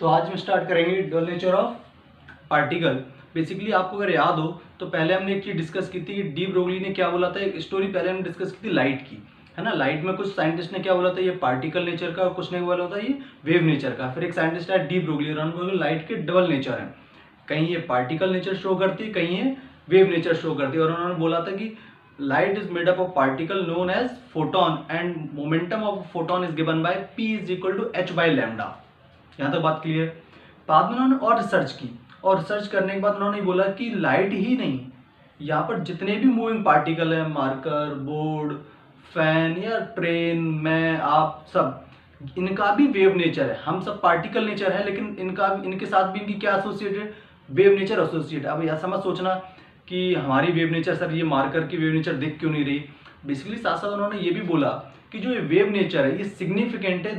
तो आज हम स्टार्ट करेंगे dual nature of particle. Basically आपको अगर याद हो तो पहले हमने एक चीज डिस्कस की थी, डी ब्रोगली ने क्या बोला था, एक स्टोरी पहले हमने डिस्कस की थी लाइट की, है ना। लाइट में कुछ साइंटिस्ट ने क्या बोला था, ये पार्टिकल नेचर का, और कुछ ने बोला था ये वेव नेचर का। फिर एक साइंटिस्ट है डी ब्रोगली, और उन्होंने बोला लाइट के डबल नेचर है, कहीं ये पार्टिकल नेचर शो करती है, कहीं ये वेव नेचर शो करती है। और उन्होंने बोला था कि light is made up of particle known as photon and momentum of photon is given by p is equal to h by lambda. यहाँ तक बात क्लियर। बाद में उन्होंने और रिसर्च की, और रिसर्च करने के बाद उन्होंने बोला कि लाइट ही नहीं, यहाँ पर जितने भी मूविंग पार्टिकल हैं, मार्कर, बोर्ड, फैन या ट्रेन, मैं, आप सब, इनका भी वेव नेचर है। हम सब पार्टिकल नेचर है, लेकिन इनके साथ भी इनकी क्या एसोसिएटेड, वेव नेचर एसोसिएट। अब ऐसा मत सोचना कि हमारी वेव नेचर, सर ये मार्कर की वेव नेचर दिख क्यों नहीं रही। बेसिकली साथ साथ उन्होंने ये भी बोला कि जो ये वेव नेचर है ये सिग्निफिकेंट है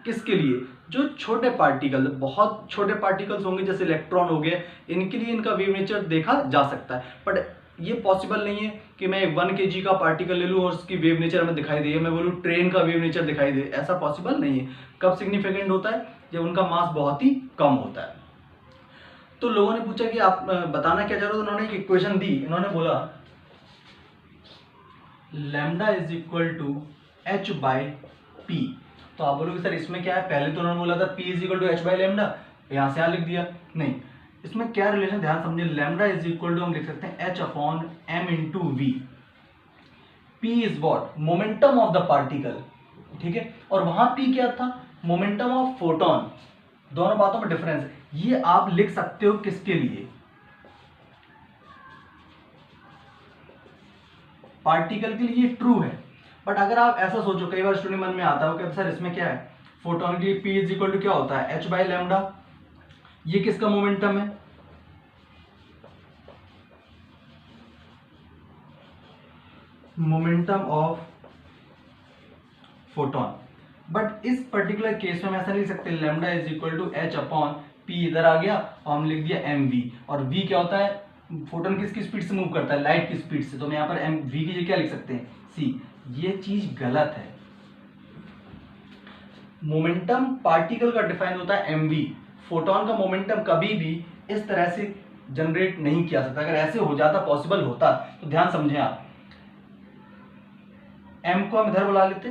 किसके लिए, जो छोटे पार्टिकल, बहुत छोटे पार्टिकल्स होंगे जैसे इलेक्ट्रॉन हो गए, इनके लिए इनका वेव नेचर देखा जा सकता है। बट ये पॉसिबल नहीं है कि मैं 1 kg का पार्टिकल ले लूँ और उसकी वेव नेचर हमें दिखाई दे, मैं बोलूँ ट्रेन का वेव नेचर दिखाई दे, ऐसा पॉसिबल नहीं है। कब सिग्निफिकेंट होता है, जब उनका मास बहुत ही कम होता है। तो लोगों ने पूछा कि आप बताना क्या चाह रहे हो, तो उन्होंने एक इक्वेशन दी। उन्होंने बोला lambda is equal to h by p. तो आप बोलोगे सर इसमें क्या है, पहले तो उन्होंने बोला था p is equal to h by lambda, यहां से यहां लिख दिया। नहीं, इसमें क्या रिलेशन, ध्यान समझिए। लैम्डा इज इक्वल टू हम लिख सकते हैं h upon m into v. p is what, momentum of the particle, ठीक है। और वहां p क्या था, मोमेंटम ऑफ फोटोन। दोनों बातों में डिफरेंस है। ये आप लिख सकते हो किसके लिए, पार्टिकल के लिए ट्रू है। बट अगर आप ऐसा सोचो, कई बार स्टूडेंट मन में आता है कि सर इसमें क्या है, फोटोन के लिए p इज इक्वल टू क्या होता है, h बाई लैम्डा। ये किसका मोमेंटम है, मोमेंटम ऑफ फोटोन। बट इस पर्टिकुलर केस में हम ऐसा लिख सकते, lambda is equal to h upon p, इधर आ गया और हम लिख दिया mv। और v क्या होता है, फोटोन किसकी स्पीड से मूव करता है, लाइट की स्पीड से। तो हम यहाँ पर v की जगह क्या लिख सकते हैं, c। ये चीज गलत है। मोमेंटम पार्टिकल का डिफाइन होता है mv। फोटोन का मोमेंटम कभी भी इस तरह से जनरेट नहीं किया सकता। अगर ऐसे हो जाता, पॉसिबल होता, तो ध्यान समझें आप, m को हम इधर बुला लेते,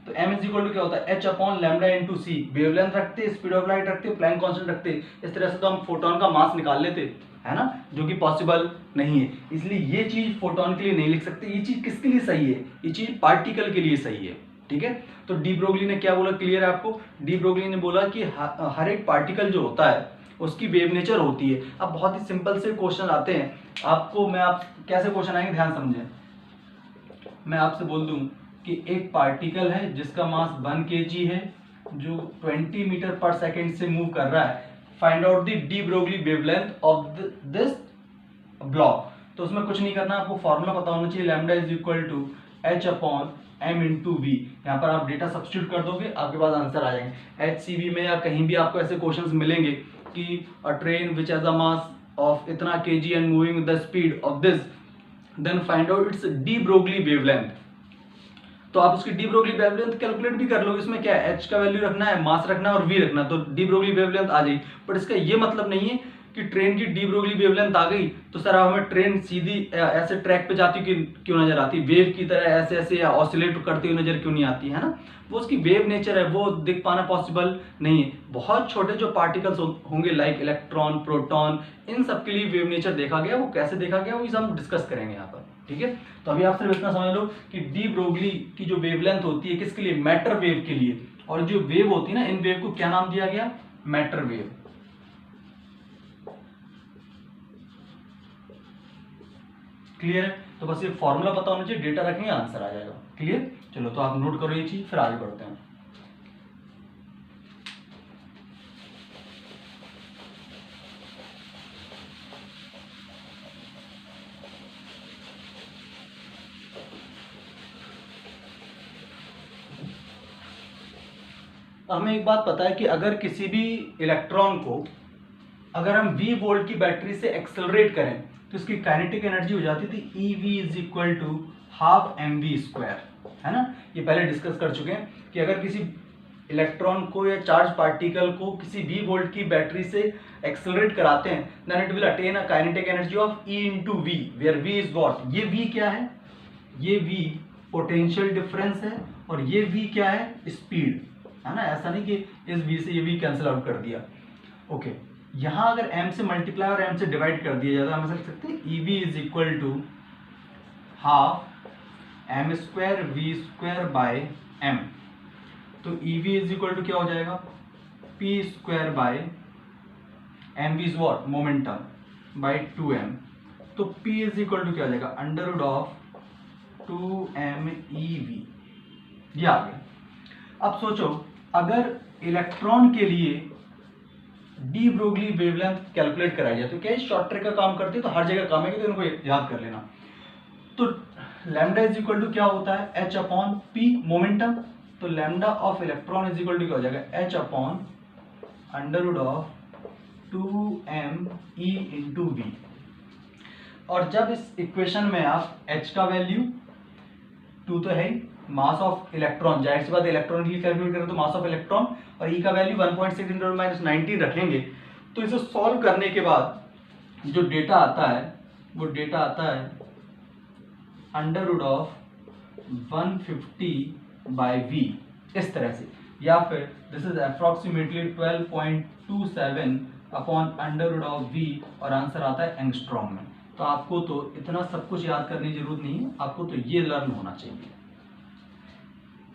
तो m इज इक्वल टू क्या होता है, h अपॉन लैम्डा इंटू सी। वेवलेंथ रखते, स्पीड ऑफ लाइट रखते, प्लैंक कांस्टेंट रखते, इस तरह से तो हम फोटोन का मास निकाल लेते, है ना, जो कि पॉसिबल नहीं है। इसलिए ये चीज फोटोन के लिए नहीं लिख सकते। ये चीज किसके लिए सही है, ये चीज पार्टिकल के लिए सही है, ठीक है। तो डी ब्रोगली ने क्या बोला, क्लियर है आपको। डी ब्रोगली ने बोला कि हर एक पार्टिकल जो होता है उसकी वेव नेचर होती है। अब बहुत ही सिंपल से क्वेश्चन आते हैं आपको, आप कैसे क्वेश्चन आएंगे, ध्यान समझें। मैं आपसे बोल दूं कि एक पार्टिकल है जिसका मास 1 kg है, जो 20 मीटर पर सेकेंड से मूव कर रहा है। Find out the de Broglie wavelength of this block. तो उसमें कुछ नहीं करना, आपको फॉर्मूला पता होना चाहिए, lambda is equal to h upon m into v. यहाँ पर आप डेटा सब्स्टिट्यूट कर दोगे, आपके पास आंसर आ जाएंगे। HCV में या कहीं भी आपको ऐसे क्वेश्चंस मिलेंगे कि a train which has a mass of इतना kg and moving with the speed of this, then find out its de Broglie wavelength. तो आप उसकी डी ब्रोगली वेवलेंथ कैलकुलेट भी कर लोगे। इसमें क्या है, h का वैल्यू रखना है, मास रखना है और v रखना है, तो डी ब्रोगली वेवलेंथ आ जाएगी। बट इसका ये मतलब नहीं है कि ट्रेन की डी ब्रोगली वेवलेंथ आ गई तो सर हमें ट्रेन सीधी ऐसे ट्रैक पे जाती क्यों नजर आती, वेव की तरह ऐसे ऐसे या ऑसिलेट करती हुई नजर क्यों नहीं आती, है ना। वो उसकी वेव नेचर है, वो दिख पाना पॉसिबल नहीं है। बहुत छोटे जो पार्टिकल्स होंगे लाइक इलेक्ट्रॉन, प्रोटॉन, इन सब के लिए वेव नेचर देखा गया। वो कैसे देखा गया वो हम डिस्कस करेंगे यहाँ पर, ठीक है। तो अभी आप सिर्फ इतना समझ लो कि डी ब्रोगली की जो वेवलेंथ होती है किसके लिए, मैटर वेव के लिए। और जो वेव होती है ना, इन वेव को क्या नाम दिया गया, मैटर वेव। क्लियर है। तो बस ये फॉर्मूला पता होना चाहिए, डेटा रखेंगे आंसर आ जाएगा। क्लियर, चलो तो आप नोट करो ये चीज, फिर आगे बढ़ते हैं। हमें एक बात पता है कि अगर किसी भी इलेक्ट्रॉन को अगर हम v वोल्ट की बैटरी से एक्सेलरेट करें तो इसकी काइनेटिक एनर्जी हो जाती थी ev is equal to half mv square, है ना। ये पहले डिस्कस कर चुके हैं कि अगर किसी इलेक्ट्रॉन को या चार्ज पार्टिकल को किसी v वोल्ट की बैटरी से एक्सेलरेट कराते हैं, then it will attain a kinetic energy of E into v, where v is what, ये v क्या है, ये v पोटेंशियल डिफरेंस है और ये v क्या है, स्पीड है ना। ऐसा नहीं कि इस v से ये v कैंसिल आउट कर दिया। ओके, यहां अगर m से मल्टीप्लाई और m से डिवाइड कर दिया जाता है, हम लिख सकते हैं Ev is equal to half m square v square by m। तो Ev इज इक्वल टू क्या हो जाएगा, p square by m is what, momentum by 2m। तो p इज इक्वल टू क्या हो जाएगा, under root of 2m ev, ये आ गया। अब सोचो अगर इलेक्ट्रॉन के लिए डी ब्रोगली वेवलेंथ कैलकुलेट कराई जाए तो क्या शॉर्ट ट्रिक का काम करती है, तो हर जगह काम है, तो इनको याद कर लेना। तो लैम्डा इज इक्वल टू क्या होता है, h अपॉन p मोमेंटम। तो lambda of electron is equal to क्या हो जाएगा, h upon under root of 2m e into v। और जब इस इक्वेशन में आप h का वैल्यू 2 तो है ही, मास ऑफ इलेक्ट्रॉन, जाहिर सी बात इलेक्ट्रॉन के लिए कैलकुलेट करें तो मास ऑफ इलेक्ट्रॉन, और e का वैल्यू 1.6 × -19 रखेंगे। तो इसे सॉल्व करने के बाद जो डेटा आता है वो डेटा आता है अंडर रूट ऑफ 150/v, इस तरह से, या फिर this is approximately 12.27 upon under root of v, और आंसर आता है एंगस्ट्रॉम में। तो आपको तो इतना सब कुछ याद करने की जरूरत नहीं है, आपको तो ये लर्न होना चाहिए,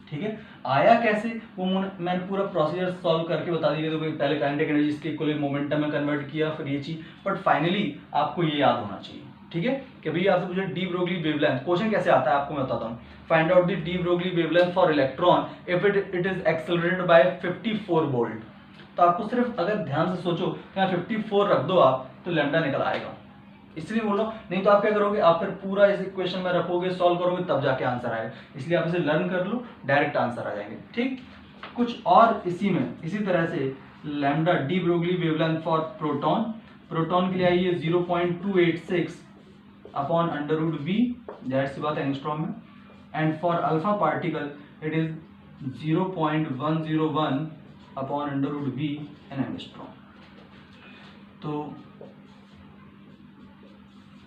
ठीक है। आया कैसे वो मैंने पूरा प्रोसीजर सॉल्व करके बता दिया, तो पहले काइनेटिक एनर्जी इसके इक्वल मोमेंटम में कन्वर्ट किया, फिर ये चीज, बट फाइनली आपको ये याद होना चाहिए, ठीक है। कि भैया आपसे पूछे डी ब्रोगली वेवलेंथ, क्वेश्चन कैसे आता है आपको मैं बताता हूँ। Find out the de Broglie wavelength for electron if it is accelerated by 54 volt. तो आपको सिर्फ अगर ध्यान से सोचो कि 54 रख दो आप, तो लैम्डा निकल आएगा, इसलिए बोलो। नहीं तो आप क्या करोगे, आप फिर पूरा इस इक्वेशन में रखोगे, सॉल्व करोगे, तब जाके आंसर आएगा। इसलिए आप इसे लर्न कर लो, डायरेक्ट आंसर आ जाएंगे, ठीक। कुछ और इसी में इसी तरह से lambda D Broglie wavelength for proton, proton के लिए आई है 0.286 अपॉन अंडर रूट वी, जाहिर सी बात है एंगस्ट्रॉम में। And for alpha particle it is 0.101 upon under root v in angstrom. तो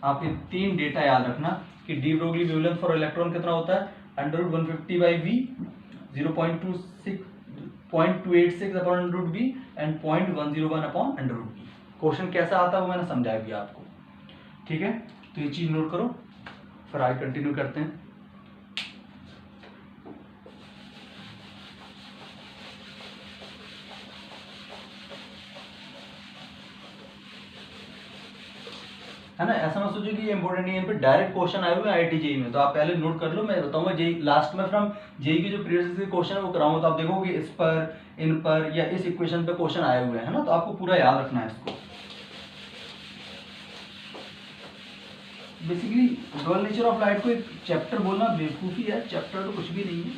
आप ये 3 डेटा याद रखना कि de Broglie wavelength for electron कितना होता है, under root 150/v, 0.286 upon under root v and 0.101 upon under root v। Question कैसा आता है वो मैंने समझाया भी आपको, ठीक है। तो ये चीज नोट करो, फिर आगे कंटिन्यू करते हैं। है ना, ऐसा मत सोचो कि ये इंपॉर्टेंट नहीं है, इन पे डायरेक्ट क्वेश्चन आए हुए हैं IIT JEE में, तो आप पहले नोट कर लो। मैं बताऊंगा जेई लास्ट में, फिर हम जेई के जो प्रीवियस क्वेश्चन है वो कराऊंगा, तो आप देखोगे इस पर, इन पर या इस इक्वेशन पे क्वेश्चन आए हुए हैं, है ना। तो आपको पूरा याद रखना है इसको। Basically dual nature of light को एक चैप्टर बोलना बेवकूफ़ी है, चैप्टर तो कुछ भी नहीं है,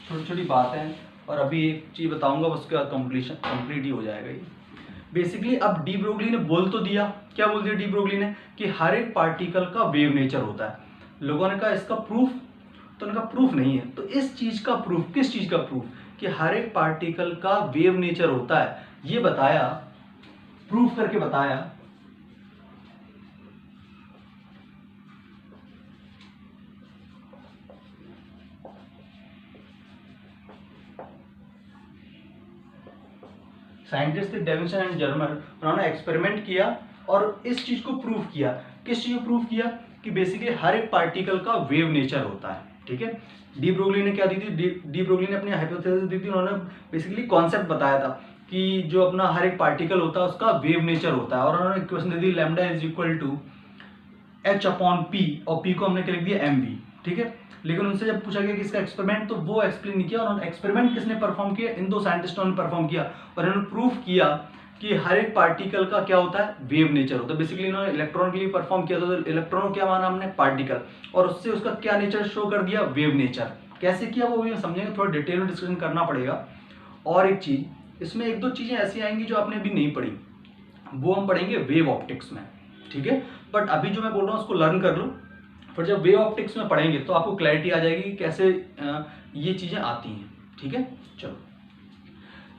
छोटी छोटी बातें हैं। और अभी एक चीज़ बताऊंगा, उसके बाद कंप्लीट ही हो जाएगा ये। बेसिकली अब डी ब्रोगली ने बोल तो दिया, क्या बोल दिया डी ब्रोगली ने, कि हर एक पार्टिकल का वेव नेचर होता है। लोगों ने कहा इसका प्रूफ, तो उनका प्रूफ नहीं है। तो इस चीज का प्रूफ, किस चीज का प्रूफ, कि हर एक पार्टिकल का वेव नेचर होता है, ये बताया, प्रूफ करके बताया। साइंटिस्ट डेविसन एंड जर्मर, उन्होंने एक्सपेरिमेंट किया और इस चीज को प्रूव किया। किस चीज को प्रूव किया, कि बेसिकली हर एक पार्टिकल का वेव नेचर होता है, ठीक है। डी ब्रोगली ने क्या दी थी, डी ब्रोगली ने अपनी हाइपोथेसिस दी थी। उन्होंने बेसिकली कॉन्सेप्ट बताया था कि जो अपना हर एक पार्टिकल होता है उसका वेव नेचर होता है, और उन्होंने इक्वेशन दे दी lambda is equal to h upon p, और p को हमने क्या लिख दिया mv, ठीक है। लेकिन उनसे जब पूछा गया कि इसका एक्सपेरिमेंट, तो वो एक्सप्लेन नहीं किया। उन्होंने एक्सपेरिमेंट किसने परफॉर्म किया, इन 2 साइंटिस्टों ने परफॉर्म किया, और इन्होंने प्रूफ किया कि हर एक पार्टिकल का क्या होता है, वेव नेचर होता है। बेसिकली इन्होंने इलेक्ट्रॉन के लिए परफॉर्म किया था, तो इलेक्ट्रॉन को क्या माना हमने, पार्टिकल, और उससे उसका क्या नेचर शो कर दिया, वेव नेचर। कैसे किया वो भी समझेंगे, थोड़ा डिटेल में डिस्कशन करना पड़ेगा। और एक चीज इसमें 1-2 चीजें ऐसी आएंगी जो आपने अभी नहीं पढ़ी, वो हम पढ़ेंगे वेव ऑप्टिक्स में, ठीक है। बट अभी जो मैं बोल रहा हूँ उसको लर्न कर लो, फिर जब वेव ऑप्टिक्स में पढ़ेंगे तो आपको क्लैरिटी आ जाएगी कि कैसे ये चीजें आती हैं, ठीक है। चलो।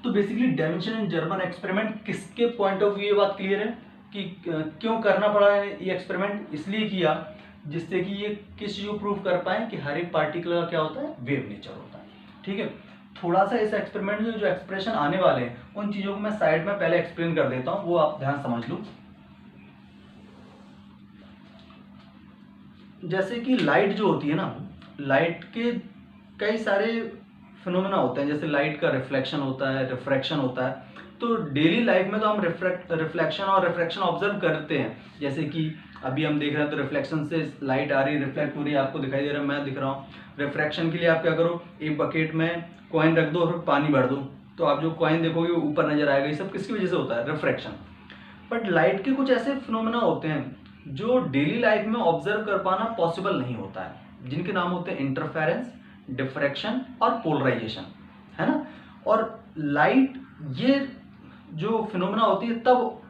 तो बेसिकली डेविंसन एंड जर्मन एक्सपेरिमेंट किसके पॉइंट ऑफ व्यू ये बात क्लियर है कि क्यों करना पड़ा है ये एक्सपेरिमेंट? इसलिए किया जिससे कि ये किस चीज को प्रूव कर पाए कि हर एक पार्टिकल का क्या होता है, वेव नेचर होता है। ठीक है, थोड़ा सा इस एक्सपेरिमेंट में जो एक्सप्रेशन आने वाले हैं उन चीजों को मैं साइड में पहले एक्सप्लेन कर देता हूं, वो आप ध्यान समझ लो। जैसे कि लाइट जो होती है ना, लाइट के कई सारे फिनोमेना होते हैं, जैसे लाइट का रिफ्लेक्शन होता है, रिफ्रैक्शन होता है। तो डेली लाइफ में तो हम रिफ्लेक्शन और रिफ्रैक्शन ऑब्जर्व करते हैं, जैसे कि अभी हम देख रहे हैं तो रिफ्लेक्शन से लाइट आ रही है, रिफ्लेक्ट हो रही है, आपको दिखाई दे रहा है, मैं दिख रहा हूँ। रिफ्रैक्शन के लिए आप क्या करो, एक बकेट में कॉइन रख दो और पानी भर दो, तो आप जो कॉइन देखोगे वो ऊपर नजर आएगा। ये सब किसकी वजह से होता है, रिफ्रैक्शन। बट लाइट के कुछ ऐसे फिनोमेना होते हैं जो डेली लाइफ में ऑब्जर्व कर पाना पॉसिबल नहीं होता है, जिनके नाम होते हैं इंटरफेरेंस, डिफ्रैक्शन और पोलराइजेशन, है ना। और लाइट ये जो फिनोमेना होती है तब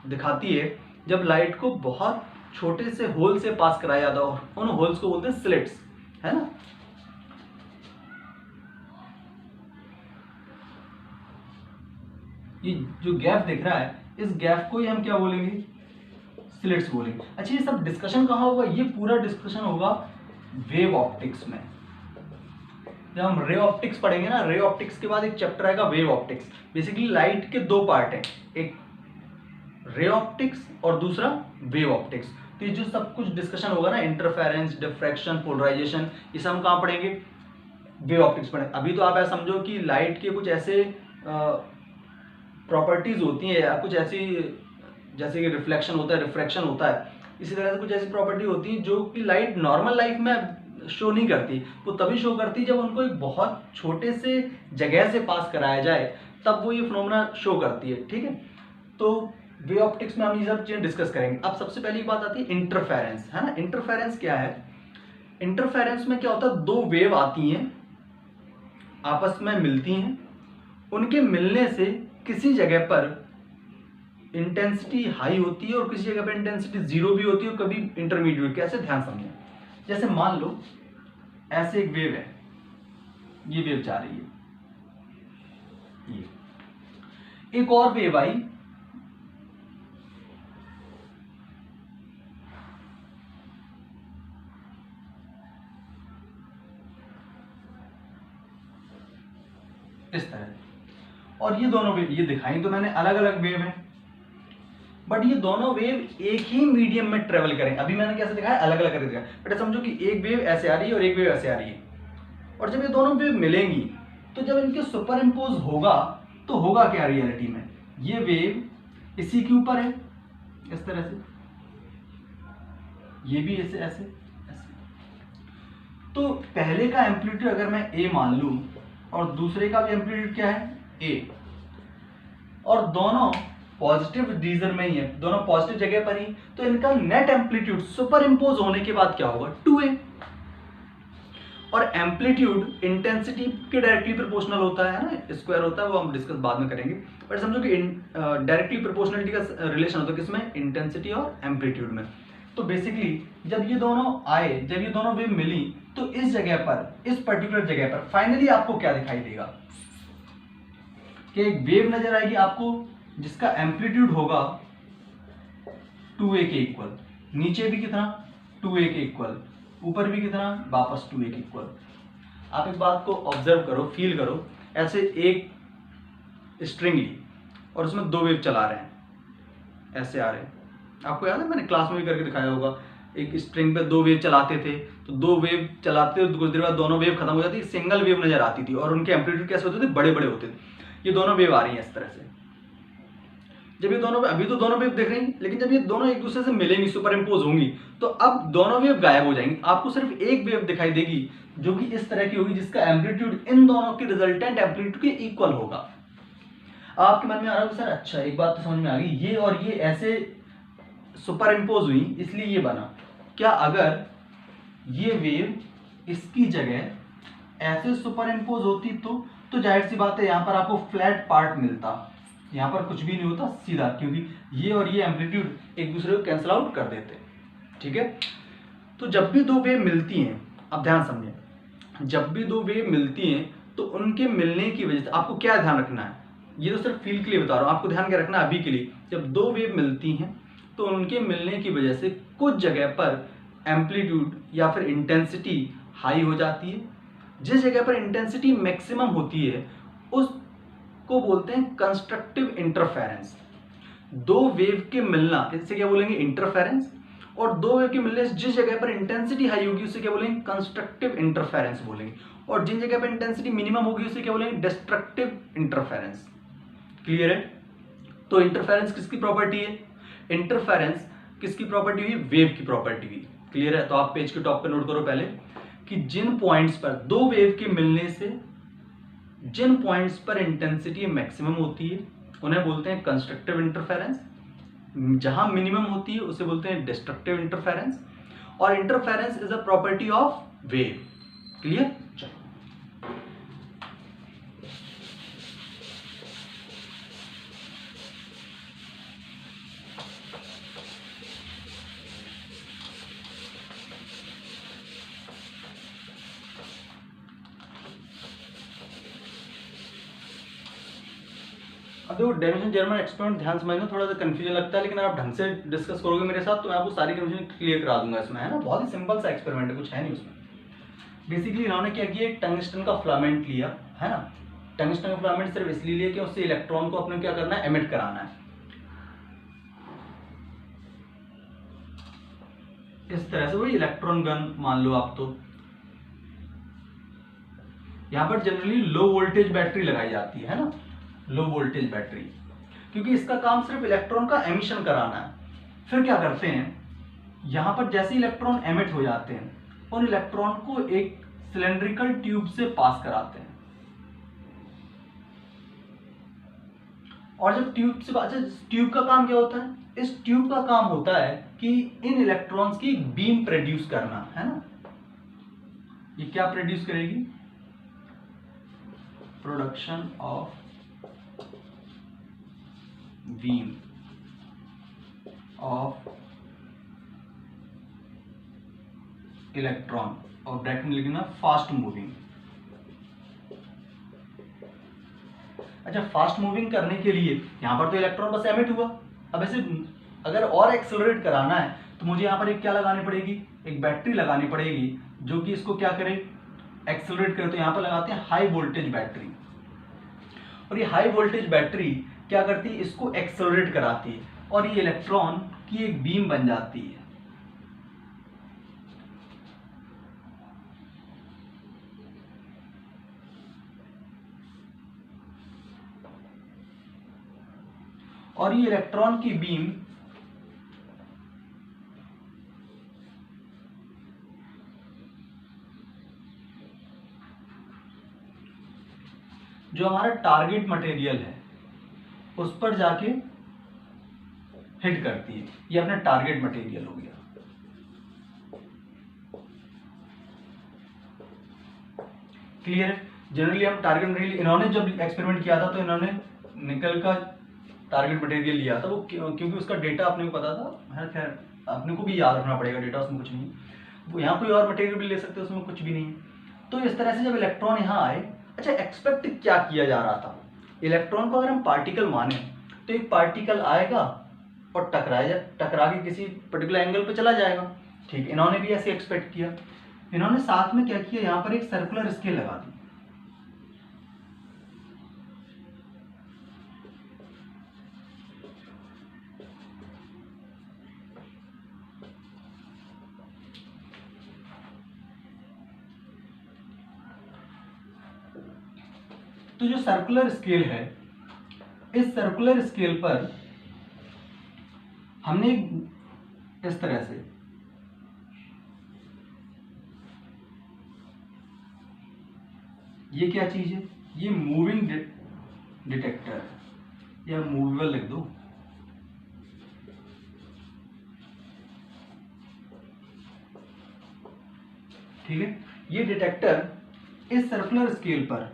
दिखाती है जब लाइट को बहुत छोटे से होल से पास कराया जाता है, और उन होल्स को बोलते हैं स्लिट्स, है ना। ये जो गैप दिख रहा है, इस गैप को ही हम क्या बोलेंगे, स्लिट्स बोलेंगे। अच्छा, ये सब डिस्कशन कहाँ होगा, ये पूरा डिस्कशन होगा वेव ऑप्टिक्स में। जब हम रे ऑप्टिक्स पढ़ेंगे ना, रे ऑप्टिक्स के बाद एक चैप्टर आएगा वेव ऑप्टिक्स। बेसिकली लाइट के दो पार्ट हैं, एक रे ऑप्टिक्स और दूसरा वेव ऑप्टिक्स। तो ये जो सब कुछ डिस्कशन होगा ना, इंटरफेरेंस, डिफ्रैक्शन, पोलराइजेशन, ये सब हम कहाँ पढ़ेंगे, वेव ऑप्टिक्स पढ़ेंगे। अभी तो आप ऐसा समझो कि लाइट के कुछ ऐसे प्रॉपर्टीज होती हैं या कुछ ऐसी, जैसे कि रिफ्लेक्शन होता है, रिफ्रैक्शन होता है, इसी तरह से कुछ ऐसी प्रॉपर्टी होती है जो कि लाइट नॉर्मल लाइफ में शो नहीं करती। वो तभी शो करती है जब उनको एक बहुत छोटे से जगह से पास कराया जाए, तब वो ये फिनोमेना शो करती है। ठीक है, तो वे ऑप्टिक्स में हम ये सब चीजें डिस्कस करेंगे। अब सबसे पहली बात आती है इंटरफेरेंस, है ना। इंटरफेरेंस क्या है, इंटरफेरेंस में क्या होता है, दो वेव आती हैं, आपस में मिलती हैं, उनके मिलने से किसी जगह पर इंटेंसिटी हाई होती है और किसी जगह पर इंटेंसिटी जीरो भी होती है और कभी इंटरमीडिएट। कैसे, ध्यान समझें। जैसे मान लो ऐसे एक वेव है, ये वेव जा रही है, ये एक और वेव आई, इस तरह, और ये दोनों वेव, ये दिखाई तो मैंने अलग अलग वेव है, बट ये दोनों वेव एक ही मीडियम में ट्रेवल करें। अभी मैंने कैसे दिखाया, अलग अलग करके दिखाया, बट समझो कि एक वेव ऐसे आ रही है और एक वेव ऐसे आ रही है, और जब ये दोनों वेव मिलेंगी तो जब इनके सुपर इम्पोज होगा तो होगा क्या रियलिटी में, ये वेव इसी के ऊपर है इस तरह से, ये भी ऐसे ऐसे ऐसे। तो पहले का एम्पलीट्यूड अगर मैं ए मान लूं और दूसरे का भी एम्पलीट्यूड क्या है, ए, और दोनों पॉजिटिव रीजन में ही है, दोनों पॉजिटिव जगह पर ही, तो इनका नेट एम्पलीट्यूड सुपर इम्पोज होने के बाद क्या होगा, 2a। और एम्पलीट्यूड इंटेंसिटी के डायरेक्टली प्रोपोर्शनल होता है ना, स्क्वायर होता है, वो हम डिस्कस बाद में करेंगे। बट समझो कि डायरेक्टली प्रोपोर्शनलिटी का रिलेशन होता है किसमें, इंटेंसिटी और एम्पलीट्यूड में। तो बेसिकली जब ये दोनों आए, जब ये दोनों वेव मिली, तो इस जगह पर, इस पर्टिकुलर जगह पर फाइनली आपको क्या दिखाई देगा, कि एक वेव नजर आएगी आपको जिसका एम्पलीट्यूड होगा 2a के इक्वल, नीचे भी कितना, 2a के इक्वल, ऊपर भी कितना, वापस 2a के इक्वल। आप एक बात को ऑब्जर्व करो, फील करो, ऐसे एक स्ट्रिंग ली और उसमें दो वेव चला रहे हैं, ऐसे आ रहे हैं, आपको याद है मैंने क्लास में भी करके दिखाया होगा, एक स्ट्रिंग पे दो वेव चलाते थे, तो दो वेव चलाते कुछ देर बाद दोनों वेव खत्म हो जाती, सिंगल वेव नजर आती थी और उनके एम्पलीट्यूड कैसे होते थे, बड़े बड़े होते थे। ये दोनों वेव आ रही है इस तरह से, जब ये दोनों, अभी तो दोनों वेव देख रही हैं, लेकिन जब ये दोनों एक दूसरे से मिलेंगी, सुपर इम्पोज होंगी, तो अब दोनों वेव गायब हो जाएंगी, आपको सिर्फ एक वेव दिखाई देगी जो कि इस तरह की होगी, जिसका एम्पलीट्यूड इन दोनों के रिजल्टेंट एम्पलीट्यूड के इक्वल होगा। आपके मन में आ रहा है सर, अच्छा एक बात तो समझ में आ गई, ये और ये ऐसे सुपर इम्पोज हुई इसलिए ये बना, क्या अगर ये वेव इसकी जगह ऐसे सुपर इम्पोज होती तो जाहिर सी बात है यहाँ पर आपको फ्लैट पार्ट मिलता, यहाँ पर कुछ भी नहीं होता सीधा, क्योंकि ये और ये एम्पलीट्यूड एक दूसरे को कैंसिल आउट कर देते। ठीक है, तो जब भी दो वेव मिलती हैं, अब ध्यान समझें, जब भी दो वेव मिलती हैं तो उनके मिलने की वजह से आपको क्या ध्यान रखना है, ये तो सिर्फ फील के लिए बता रहा हूँ, आपको ध्यान के रखना अभी के लिए। जब दो वेव मिलती हैं तो उनके मिलने की वजह से कुछ जगह पर एम्पलीट्यूड या फिर इंटेंसिटी हाई हो जाती है। जिस जगह पर इंटेंसिटी मैक्सिमम होती है उसको बोलते हैं कंस्ट्रक्टिव इंटरफेरेंस। दो वेव के मिलना, इससे क्या बोलेंगे, इंटरफेरेंस। और दो वेव के मिलने से जिस जगह पर इंटेंसिटी हाई होगी उससे क्या बोलेंगे, कंस्ट्रक्टिव इंटरफेरेंस बोलेंगे। और जिन जगह पर इंटेंसिटी मिनिमम होगी उससे क्या बोलेंगे, डिस्ट्रक्टिव इंटरफेरेंस। क्लियर है? तो इंटरफेरेंस किसकी प्रॉपर्टी है? इंटरफेरेंस किसकी प्रॉपर्टी हुई? वेव की प्रॉपर्टी हुई। क्लियर है? तो आप पेज के टॉप पे नोट करो पहले कि जिन पॉइंट्स पर दो वेव के मिलने से जिन पॉइंट्स पर इंटेंसिटी मैक्सिमम होती है उन्हें बोलते हैं कंस्ट्रक्टिव इंटरफेरेंस। जहां मिनिमम होती है उसे बोलते हैं डिस्ट्रक्टिव इंटरफेरेंस। और interference is a property of wave. Clear? चलो अब देखो, डेफिनेशन जर्मन एक्सपेरिमेंट ध्यान समझना, थोड़ा सा कंफ्यूजन लगता है, लेकिन आप ढंग से डिस्कस करोगे मेरे साथ तो मैं आपको सारी कंफ्यूजन क्लियर करा दूंगा इसमें, है ना। बहुत ही सिंपल सा एक्सपेरिमेंट है, कुछ है नहीं उसमें। बेसिकली इन्होंने क्या किया, टंगस्टन का फिलामेंट लिया, है ना। टंगस्टन का फिलामेंट सिर्फ इसलिए लिया कि उससे इलेक्ट्रॉन को अपने क्या करना है, एमिट कराना है। इस तरह से वही इलेक्ट्रॉन गन मान लो आप। तो यहां पर जनरली लो वोल्टेज बैटरी लगाई जाती है ना, लो वोल्टेज बैटरी, क्योंकि इसका काम सिर्फ इलेक्ट्रॉन का एमिशन कराना है। फिर क्या करते हैं, यहां पर जैसे इलेक्ट्रॉन एमिट हो जाते हैं उन इलेक्ट्रॉन को एक सिलेंड्रिकल ट्यूब से पास कराते हैं। और जब ट्यूब से पास, ट्यूब का काम क्या होता है, इस ट्यूब का काम होता है कि इन इलेक्ट्रॉन्स की बीम प्रोड्यूस करना, है ना। ये क्या प्रोड्यूस करेगी, production of beam of electron, और ब्रैकेट में लिखना फास्ट मूविंग। अच्छा, फास्ट मूविंग करने के लिए यहां पर तो इलेक्ट्रॉन बस एमिट हुआ। अब ऐसे अगर और एक्सेलरेट कराना है तो मुझे यहां पर एक क्या लगानी पड़ेगी, एक बैटरी लगानी पड़ेगी जो कि इसको क्या करे, एक्सेलरेट करे। तो यहां पर लगाते हैं हाई वोल्टेज बैटरी। और ये हाई वोल्टेज बैटरी क्या करती है, इसको एक्सेलरेट कराती है और ये इलेक्ट्रॉन की एक बीम बन जाती है। और ये इलेक्ट्रॉन की बीम जो हमारा टारगेट मटेरियल है उस पर जाके हिट करती है। ये अपना टारगेट मटेरियल हो गया। क्लियर है? जनरली हम टारगेट मटेरियल, इन्होंने जब एक्सपेरिमेंट किया था तो इन्होंने निकल का टारगेट मटेरियल लिया था, वो क्योंकि उसका डेटा अपने को पता था। खैर अपने को भी याद रखना पड़ेगा, डेटा उसमें कुछ नहीं है। वो यहाँ कोई और मटेरियल भी ले सकते हैं, उसमें कुछ भी नहीं है। तो इस तरह से जब इलेक्ट्रॉन यहाँ आए, अच्छा एक्सपेक्ट क्या किया जा रहा था, इलेक्ट्रॉन को अगर हम पार्टिकल माने तो एक पार्टिकल आएगा और टकरा के किसी पर्टिकुलर एंगल पे चला जाएगा। ठीक, इन्होंने भी ऐसे एक्सपेक्ट किया। इन्होंने साथ में क्या किया, यहाँ पर एक सर्कुलर स्केल लगा दी। तो जो सर्कुलर स्केल है, इस सर्कुलर स्केल पर हमने इस तरह से ये क्या चीज है, ये मूविंग डिटेक्टर या मूवेबल लिख दो। ठीक है, ये डिटेक्टर इस सर्कुलर स्केल पर